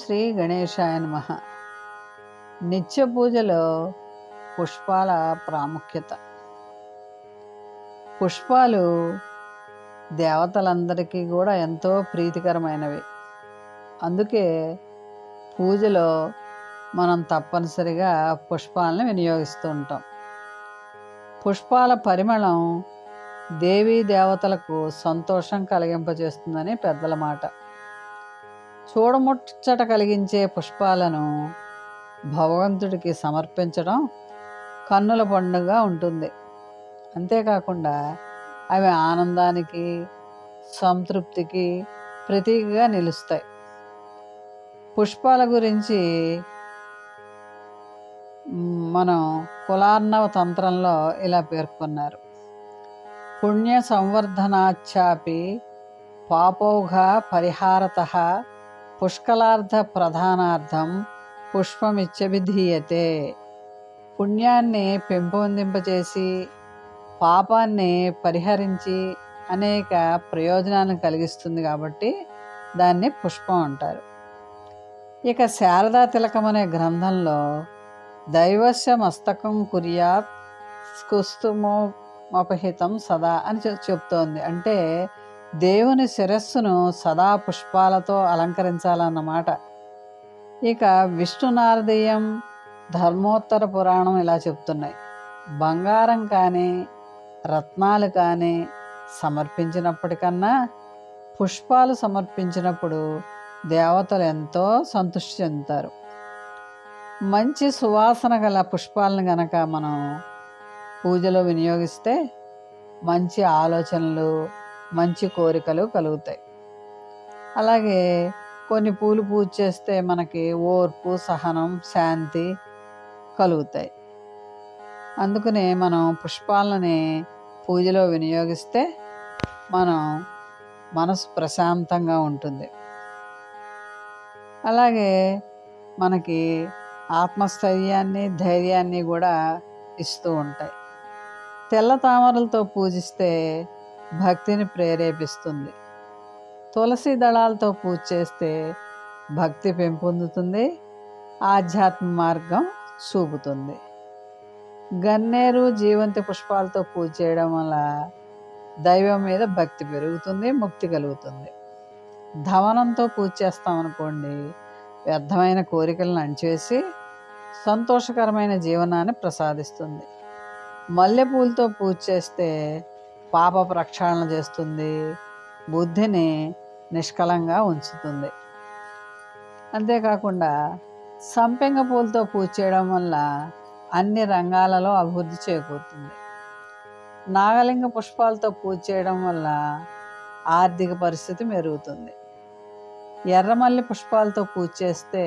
శ్రీ గణేశాయ నమః. నిత్య పూజలో పుష్పాల ప్రాముఖ్యత. పుష్పాలు దేవతలందరికీ కూడా ఎంతో ప్రీతికరమైనవి. అందుకే పూజలో మనం తప్పనిసరిగా పుష్పాలను వినియోగిస్తూ ఉంటాం. పుష్పాల పరిమళం దేవీ దేవతలకు సంతోషం కలిగింపజేస్తుందని పెద్దల మాట. చూడముచ్చట కలిగించే పుష్పాలను భగవంతుడికి సమర్పించడం కన్నుల పండుగ ఉంటుంది. అంతేకాకుండా అవి ఆనందానికి, సంతృప్తికి ప్రతీకగా నిలుస్తాయి. పుష్పాల గురించి మనం కులార్ణవ తంత్రంలో ఇలా పేర్కొన్నారు. పుణ్య సంవర్ధనాచ్చాపి పాపౌఘ పరిహారతః పుష్కలార్థ ప్రధానార్థం పుష్పమిత్యభిధీయతే. పుణ్యాన్ని పెంపొందింపచేసి పాపాన్ని పరిహరించి అనేక ప్రయోజనాలను కలిగిస్తుంది కాబట్టి దాన్ని పుష్పం అంటారు. ఇక శారదా తిలకం అనే గ్రంథంలో దైవస్య మస్తకం కుర్యాత్ కుస్తుమోపహితం సదా అని చెప్తోంది. అంటే దేవుని శిరస్సును సదా పుష్పాలతో అలంకరించాలన్నమాట. ఇక విష్ణు నారదీయం, ధర్మోత్తర పురాణం ఇలా చెప్తున్నాయి. బంగారం కానీ రత్నాలు కానీ సమర్పించినప్పటికన్నా పుష్పాలు సమర్పించినప్పుడు దేవతలు ఎంతో సంతృష్టి చెందుతారు. మంచి సువాసన గల పుష్పాలను గనక మనం పూజలో వినియోగిస్తే మంచి ఆలోచనలు, మంచి కోరికలు కలుగుతాయి. అలాగే కొన్ని పూలు పూజ చేస్తే మనకి ఓర్పు, సహనం, శాంతి కలుగుతాయి. అందుకనే మనం పుష్పాలని పూజలో వినియోగిస్తే మనం మనసు ప్రశాంతంగా ఉంటుంది. అలాగే మనకి ఆత్మస్థైర్యాన్ని, ధైర్యాన్ని కూడా ఇస్తూ ఉంటాయి. తెల్ల తామరలతో పూజిస్తే భక్తిని ప్రేరేపిస్తుంది. తులసి దళాలతో పూజ చేస్తే భక్తి పెంపొందుతుంది, ఆధ్యాత్మ మార్గం చూపుతుంది. గన్నేరు, జీవంతి పుష్పాలతో పూజ చేయడం వల్ల దైవం మీద భక్తి పెరుగుతుంది, ముక్తి కలుగుతుంది. ధవనంతో పూజ చేస్తామనుకోండి, వ్యర్థమైన కోరికలను అణిచేసి సంతోషకరమైన జీవనాన్ని ప్రసాదిస్తుంది. మల్లెపూలతో పూజ చేస్తే పాప ప్రక్షాళన చేస్తుంది, బుద్ధిని నిష్కలంగా ఉంచుతుంది. అంతేకాకుండా సంపెంగ పూలతో పూజ చేయడం వల్ల అన్ని రంగాలలో అభివృద్ధి చేకూరుతుంది. నాగలింగ పుష్పాలతో పూజ చేయడం వల్ల ఆర్థిక పరిస్థితి మెరుగుతుంది. ఎర్రమల్లి పుష్పాలతో పూజ చేస్తే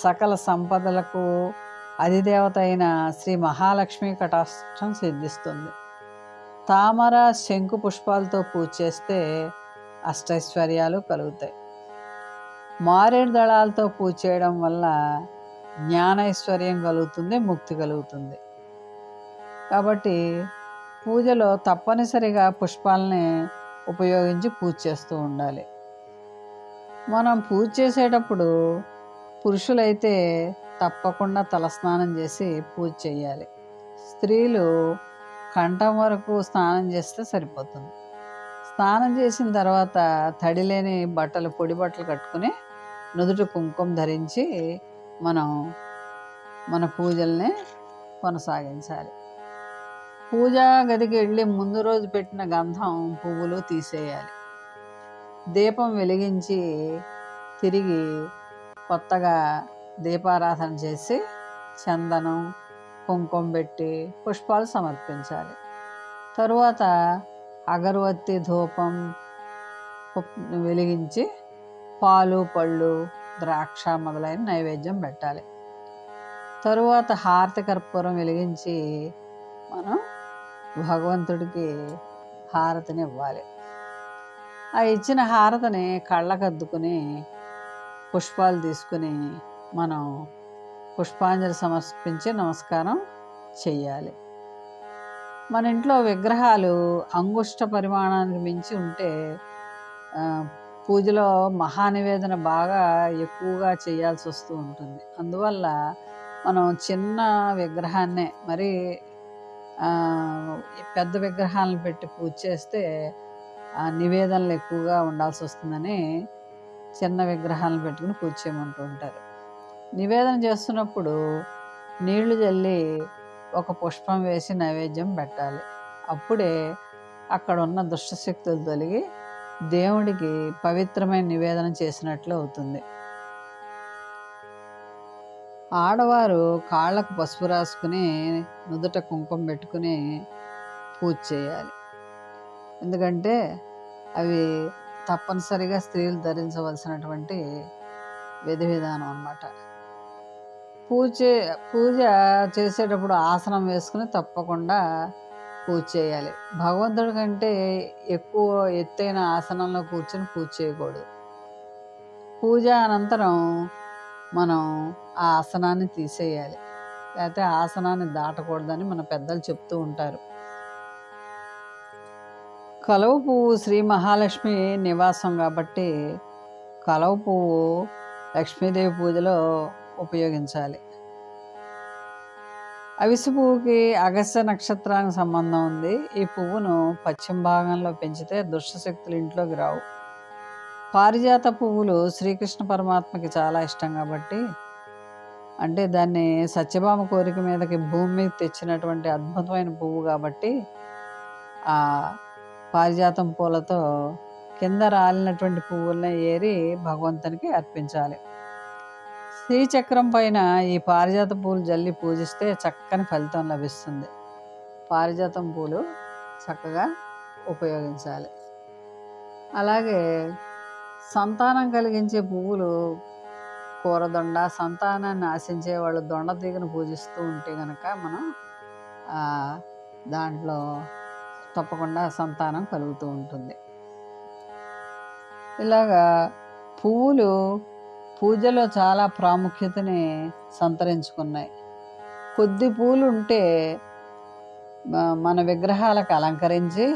సకల సంపదలకు అధిదేవత అయిన శ్రీ మహాలక్ష్మి కటాక్షం సిద్ధిస్తుంది. తామర, శంకు పుష్పాలతో పూజ చేస్తే అష్టైశ్వర్యాలు కలుగుతాయి. మారేడు దళాలతో పూజ చేయడం వల్ల జ్ఞానైశ్వర్యం కలుగుతుంది, ముక్తి కలుగుతుంది. కాబట్టి పూజలో తప్పనిసరిగా పుష్పాలని ఉపయోగించి పూజ చేస్తూ ఉండాలి. మనం పూజ చేసేటప్పుడు పురుషులైతే తప్పకుండా తలస్నానం చేసి పూజ చేయాలి. స్త్రీలు కంఠం వరకు స్నానం చేస్తే సరిపోతుంది. స్నానం చేసిన తర్వాత తడి లేని బట్టలు, పొడి బట్టలు కట్టుకుని నుదుట కుంకుమ ధరించి మనం మన పూజల్ని కొనసాగించాలి. పూజా గదికి వెళ్ళి ముందు రోజు పెట్టిన గంధం, పువ్వులు తీసేయాలి. దీపం వెలిగించి తిరిగి కొత్తగా దీపారాధన చేసి చందనం, కుంకుమ పెట్టి పుష్పాలు సమర్పించాలి. తరువాత అగరవత్తి, ధూపం వెలిగించి పాలు, పళ్ళు, ద్రాక్ష మొదలైన నైవేద్యం పెట్టాలి. తరువాత హారతి కర్పూరం వెలిగించి మనం భగవంతుడికి హారతిని ఇవ్వాలి. ఆ ఇచ్చిన హారతిని కళ్ళకద్దుకుని పుష్పాలు తీసుకుని మనం పుష్పాంజలి సమర్పించి నమస్కారం చెయ్యాలి. మన ఇంట్లో విగ్రహాలు అంగుష్ట పరిమాణానికి మించి ఉంటే పూజలో మహానివేదన బాగా ఎక్కువగా చేయాల్సి వస్తూ ఉంటుంది. అందువల్ల మనం చిన్న విగ్రహాన్నే మరి పెద్ద విగ్రహాలను పెట్టి పూజ చేస్తే నివేదనలు ఎక్కువగా ఉండాల్సి వస్తుందని చిన్న విగ్రహాలను పెట్టుకుని పూజ చేయమంటూ ఉంటారు. నివేదన చేస్తున్నప్పుడు నీళ్లు చల్లి ఒక పుష్పం వేసి నైవేద్యం పెట్టాలి. అప్పుడే అక్కడ ఉన్న దుష్టశక్తులు తొలగి దేవుడికి పవిత్రమైన నివేదన చేసినట్లు అవుతుంది. ఆడవారు కాళ్ళకు పసుపు రాసుకుని నుదుట కుంకుమ పెట్టుకుని పూజ చేయాలి. ఎందుకంటే అవి తప్పనిసరిగా స్త్రీలు ధరించవలసినటువంటి విధి విధానం అన్నమాట. పూజ చేసేటప్పుడు ఆసనం వేసుకుని తప్పకుండా పూజ చేయాలి. భగవంతుడి కంటే ఎక్కువ ఎత్తైన ఆసనంలో కూర్చొని పూజ చేయకూడదు. పూజ అనంతరం మనం ఆ ఆసనాన్ని తీసేయాలి, లేకపోతే ఆసనాన్ని దాటకూడదని మన పెద్దలు చెప్తూ ఉంటారు. కలువ పువ్వు శ్రీ మహాలక్ష్మి నివాసం కాబట్టి కలువ పువ్వు లక్ష్మీదేవి పూజలో ఉపయోగించాలి. అవిసె పువ్వుకి అగస్త్య నక్షత్రానికి సంబంధం ఉంది. ఈ పువ్వును పశ్చిమ భాగంలో పెంచితే దుష్టశక్తులు ఇంట్లోకి రావు. పారిజాత పువ్వులు శ్రీకృష్ణ పరమాత్మకి చాలా ఇష్టం కాబట్టి, అంటే దాన్ని సత్యభామ కోరిక మీదకి భూమి మీద తెచ్చినటువంటి అద్భుతమైన పువ్వు కాబట్టి ఆ పారిజాతం పూలతో కింద రాలినటువంటి పువ్వుల్ని ఏరి భగవంతునికి అర్పించాలి. శ్రీచక్రం పైన ఈ పారిజాత పూలు జల్లి పూజిస్తే చక్కని ఫలితం లభిస్తుంది. పారిజాతం పూలు చక్కగా ఉపయోగించాలి. అలాగే సంతానం కలిగించే పువ్వులు కూరదొండ, సంతానాన్ని ఆశించే వాళ్ళు దొండ తీగను పూజిస్తూ ఉంటే కనుక మనం దాంట్లో తప్పకుండా సంతానం కలుగుతూ ఉంటుంది. ఇలాగా పువ్వులు పూజలో చాలా ప్రాముఖ్యతని సంతరించుకున్నాయి. కొద్ది పూలు ఉంటే మన విగ్రహాలకు అలంకరించి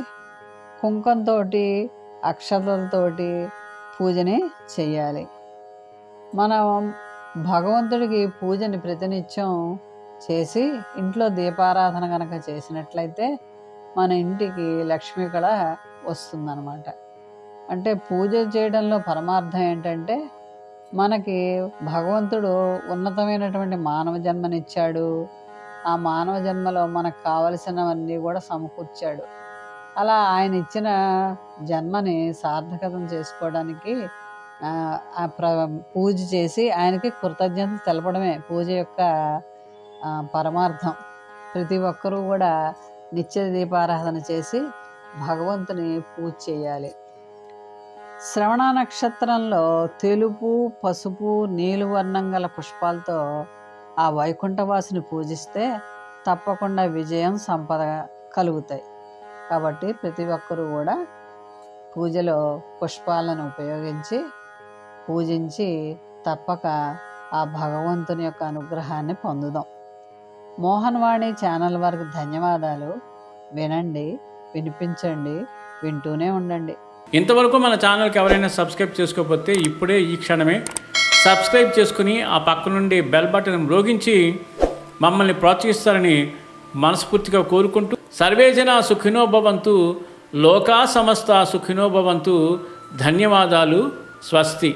కుంకంతో అక్షతలతోటి పూజని చెయ్యాలి. మనం భగవంతుడికి పూజని ప్రతినిత్యం చేసి ఇంట్లో దీపారాధన కనుక చేసినట్లయితే మన ఇంటికి లక్ష్మీ కళ వస్తుందన్నమాట. అంటే పూజ చేయడంలో పరమార్థం ఏంటంటే మనకి భగవంతుడు ఉన్నతమైనటువంటి మానవ జన్మనిచ్చాడు. ఆ మానవ జన్మలో మనకు కావలసినవన్నీ కూడా సమకూర్చాడు. అలా ఆయన ఇచ్చిన జన్మని సార్థకతం చేసుకోవడానికి పూజ చేసి ఆయనకి కృతజ్ఞత తెలపడమే పూజ యొక్క పరమార్థం. ప్రతి ఒక్కరూ కూడా నిత్య దీపారాధన చేసి భగవంతుని పూజ చేయాలి. శ్రవణ నక్షత్రంలో తెలుపు, పసుపు, నీలివర్ణం గల పుష్పాలతో ఆ వైకుంఠవాసిని పూజిస్తే తప్పకుండా విజయం, సంపద కలుగుతాయి. కాబట్టి ప్రతి ఒక్కరూ కూడా పూజలో పుష్పాలను ఉపయోగించి పూజించి తప్పక ఆ భగవంతుని యొక్క అనుగ్రహాన్ని పొందుదాం. మోహన్వాణి ఛానల్ వారికి ధన్యవాదాలు. వినండి, వినిపించండి, వింటూనే ఉండండి. ఇంతవరకు మన ఛానల్కి ఎవరైనా సబ్స్క్రైబ్ చేసుకోకపోతే ఇప్పుడే ఈ క్షణమే సబ్స్క్రైబ్ చేసుకుని ఆ పక్క నుండి బెల్ బటన్ మ్రోగించి మమ్మల్ని ప్రోత్సహిస్తారని మనస్ఫూర్తిగా కోరుకుంటూ సర్వే జనా సుఖినో భవంతు, లోకా సమస్త సుఖినో భవంతు. ధన్యవాదాలు. స్వస్తి.